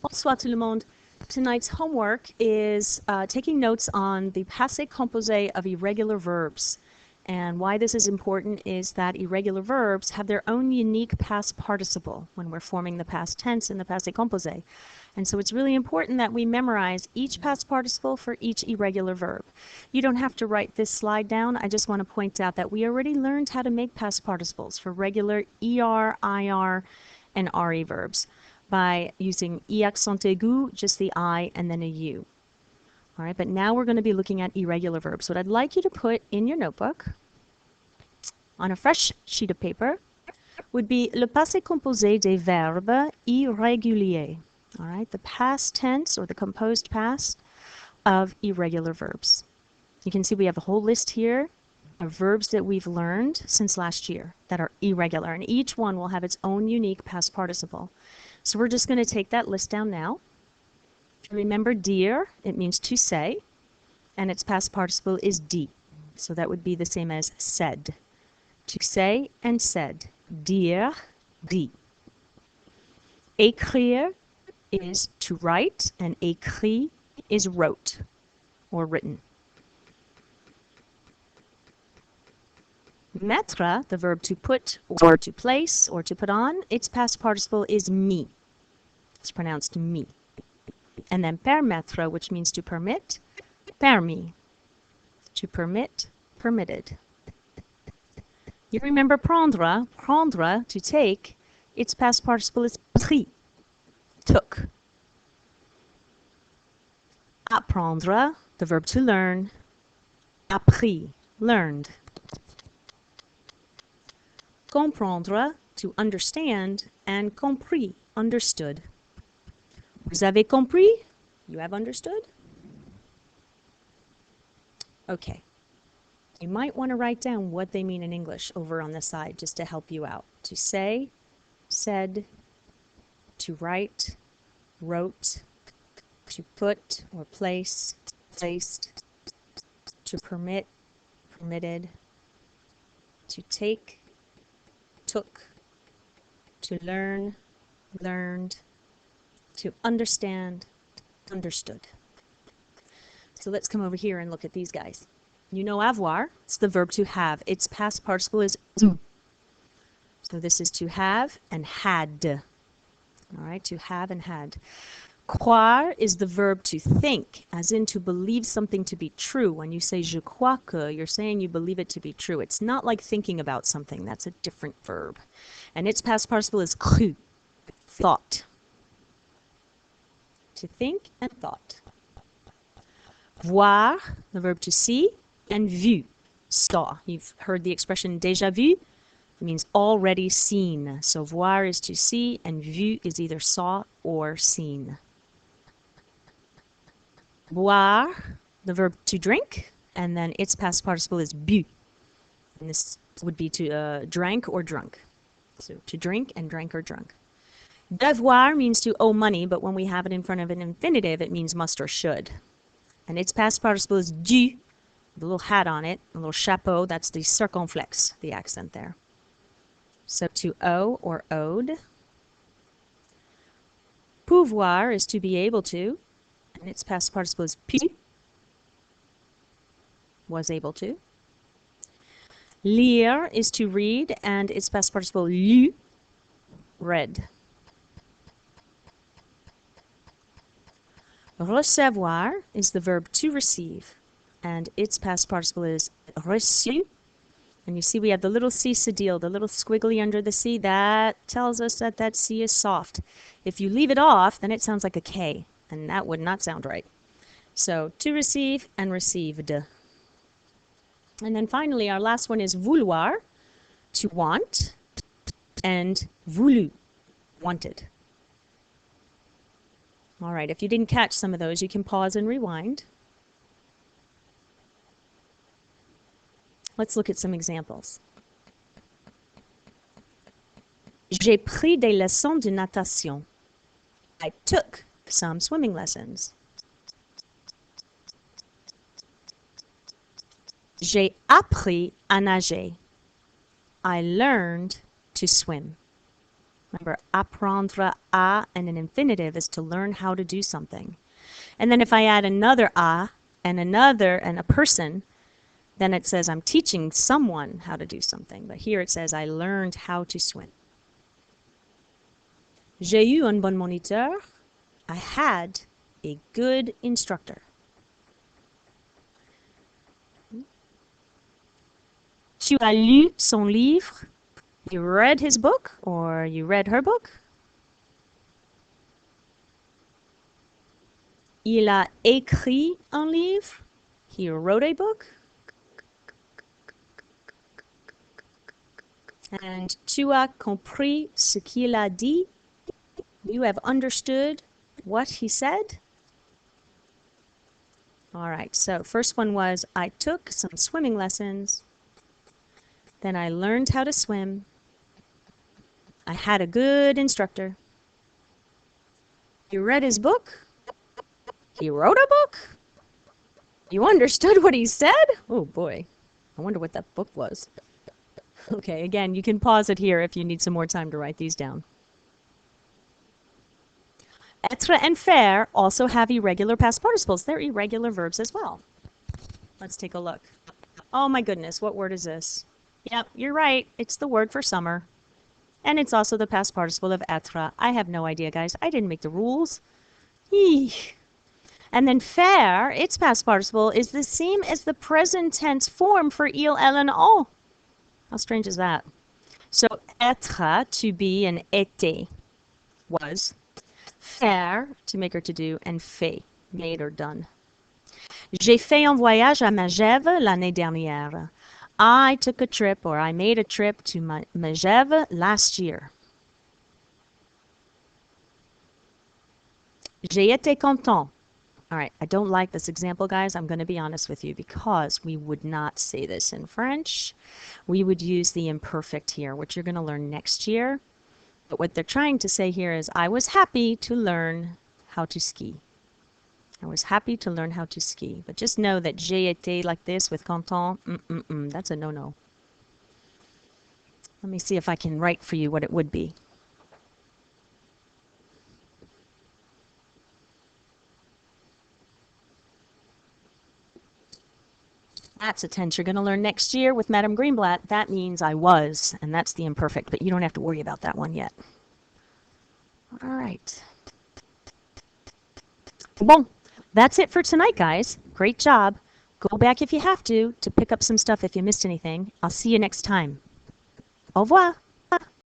Bonsoir tout le monde. Tonight's homework is taking notes on the passé composé of irregular verbs. And why this is important is that irregular verbs have their own unique past participle when we're forming the past tense in the passé composé. And so it's really important that we memorize each past participle for each irregular verb. You don't have to write this slide down. I just want to point out that we already learned how to make past participles for regular ER, IR, and RE verbs by using E accent aigu, just the I, and then a U. All right, but now we're going to be looking at irregular verbs. What I'd like you to put in your notebook on a fresh sheet of paper would be le passé composé des verbes irréguliers. All right, the past tense or the composed past of irregular verbs. You can see we have a whole list here of verbs that we've learned since last year that are irregular, and each one will have its own unique past participle. So we're just going to take that list down now. Remember dire, it means to say, and its past participle is dit. So that would be the same as said. To say and said. Dire, dit. Écrire is to write, and écrit is wrote or written. Mettre, the verb to put or to place or to put on, its past participle is mis. It's pronounced mi. And then permettre, which means to permit, permis. To permit, permitted. You remember prendre, prendre, to take, its past participle is pris, took. Apprendre, the verb to learn, appris, learned. Comprendre, to understand, and compris, understood. Vous avez compris? You have understood? Okay. You might want to write down what they mean in English over on the side just to help you out. To say, said, to write, wrote, to put or place, placed, to permit, permitted, to take, took, to learn, learned, to understand, understood. So let's come over here and look at these guys. You know avoir, it's the verb to have. Its past participle is zu. So this is to have and had. All right, to have and had. Croire is the verb to think, as in to believe something to be true. When you say je crois que, you're saying you believe it to be true. It's not like thinking about something. That's a different verb. And its past participle is cru, thought. To think and thought. Voir, the verb to see, and vu, saw. You've heard the expression déjà vu. It means already seen. So voir is to see, and vu is either saw or seen. Boire, the verb to drink, and then its past participle is bu. And this would be to drank or drunk. So to drink and drank or drunk. Devoir means to owe money, but when we have it in front of an infinitive, it means must or should. And its past participle is dû, the little hat on it, a little chapeau, that's the circonflexe, the accent there. So to owe or owed. Pouvoir is to be able to, and its past participle is pu, was able to. Lire is to read, and its past participle lu, read. Recevoir is the verb to receive, and its past participle is reçu. And you see we have the little C cedille, the little squiggly under the C. That tells us that that C is soft. If you leave it off, then it sounds like a K, and that would not sound right. So to receive and received. And then finally, our last one is vouloir, to want, and voulu, wanted. All right, if you didn't catch some of those, you can pause and rewind. Let's look at some examples. J'ai pris des leçons de natation. I took some swimming lessons. J'ai appris à nager. I learned to swim. Remember, apprendre à and an infinitive is to learn how to do something. And then if I add another à and another and a person, then it says I'm teaching someone how to do something. But here it says I learned how to swim. J'ai eu un bon moniteur. I had a good instructor. Tu as lu son livre? You read his book or you read her book? Il a écrit un livre. He wrote a book. And tu as compris ce qu'il a dit. You have understood what he said. All right, so first one was I took some swimming lessons. Then I learned how to swim. I had a good instructor. You read his book? He wrote a book? You understood what he said? Oh boy, I wonder what that book was. Okay, again, you can pause it here if you need some more time to write these down. Être and faire also have irregular past participles. They're irregular verbs as well. Let's take a look. Oh my goodness, what word is this? Yep, you're right. It's the word for summer. And it's also the past participle of être. I have no idea, guys. I didn't make the rules. Eesh. And then faire, its past participle, is the same as the present tense form for il, elle, and on. How strange is that? So être, to be, and était, was. Faire, to make or to do, and fait, made or done. J'ai fait un voyage à Megève l'année dernière. I took a trip, or I made a trip to Megève last year. J'ai été content. All right, I don't like this example, guys. I'm going to be honest with you because we would not say this in French. We would use the imperfect here, which you're going to learn next year. But what they're trying to say here is, I was happy to learn how to ski. I was happy to learn how to ski. But just know that j'ai été like this with content, that's a no-no. Let me see if I can write for you what it would be. That's a tense you're going to learn next year with Madame Greenblatt. That means I was, and that's the imperfect, but you don't have to worry about that one yet. All right. Bon, that's it for tonight, guys. Great job. Go back if you have to pick up some stuff if you missed anything. I'll see you next time. Au revoir.